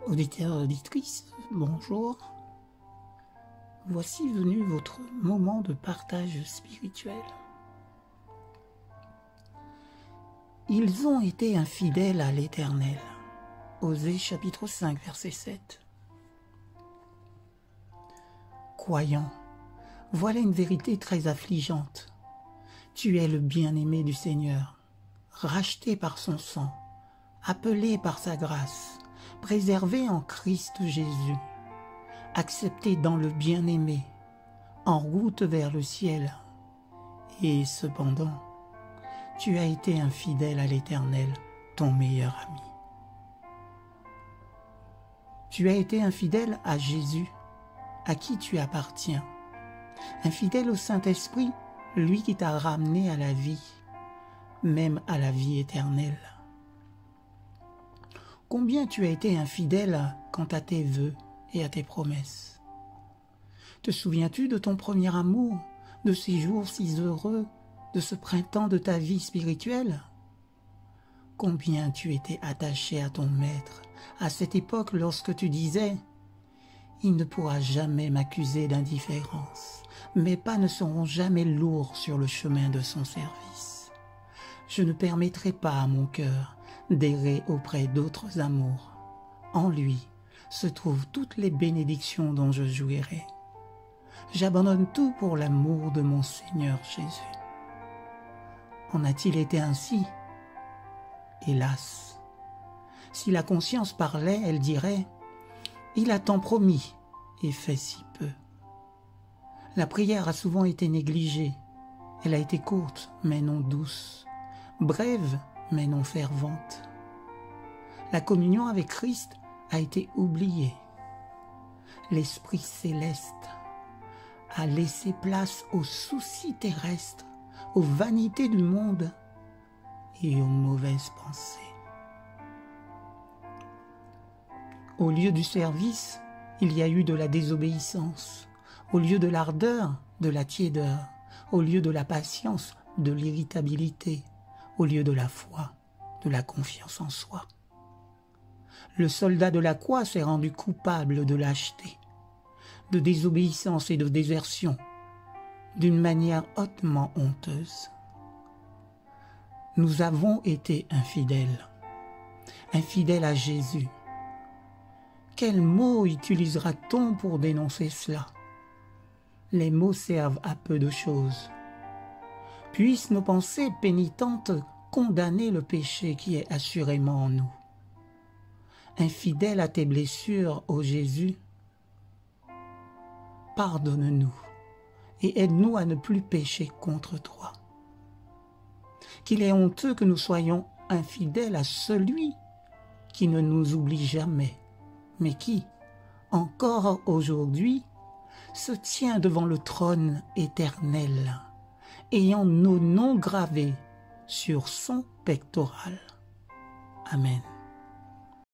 Auditeurs et auditrices, bonjour. Voici venu votre moment de partage spirituel. Ils ont été infidèles à l'Éternel. Osée chapitre 5, verset 7. Croyant, voilà une vérité très affligeante. Tu es le bien-aimé du Seigneur, racheté par son sang, appelé par sa grâce, préservé en Christ Jésus, accepté dans le bien-aimé, en route vers le ciel. Et cependant, tu as été infidèle à l'Éternel, ton meilleur ami. Tu as été infidèle à Jésus, à qui tu appartiens. Infidèle au Saint-Esprit, lui qui t'a ramené à la vie, même à la vie éternelle. Combien tu as été infidèle quant à tes vœux et à tes promesses? Te souviens-tu de ton premier amour, de ces jours si heureux, de ce printemps de ta vie spirituelle? Combien tu étais attaché à ton maître, à cette époque lorsque tu disais « Il ne pourra jamais m'accuser d'indifférence, mes pas ne seront jamais lourds sur le chemin de son service. Je ne permettrai pas à mon cœur d'errer auprès d'autres amours. En lui se trouvent toutes les bénédictions dont je jouirai. J'abandonne tout pour l'amour de mon Seigneur Jésus. » En a-t-il été ainsi? Hélas, si la conscience parlait, elle dirait « Il a tant promis et fait si peu. » La prière a souvent été négligée. Elle a été courte, mais non douce. Brève, mais non fervente. La communion avec Christ a été oubliée. L'Esprit céleste a laissé place aux soucis terrestres, aux vanités du monde et aux mauvaises pensées. Au lieu du service, il y a eu de la désobéissance. Au lieu de l'ardeur, de la tiédeur. Au lieu de la patience, de l'irritabilité. Au lieu de la foi, de la confiance en soi. Le soldat de la croix s'est rendu coupable de lâcheté, de désobéissance et de désertion, d'une manière hautement honteuse. Nous avons été infidèles, infidèles à Jésus. Quels mots utilisera-t-on pour dénoncer cela? Les mots servent à peu de choses. Puissent nos pensées pénitentes condamner le péché qui est assurément en nous. Infidèle à tes blessures, ô Jésus, pardonne-nous et aide-nous à ne plus pécher contre toi. Qu'il est honteux que nous soyons infidèles à celui qui ne nous oublie jamais, mais qui, encore aujourd'hui, se tient devant le trône éternel, ayant nos noms gravés sur son pectoral. Amen.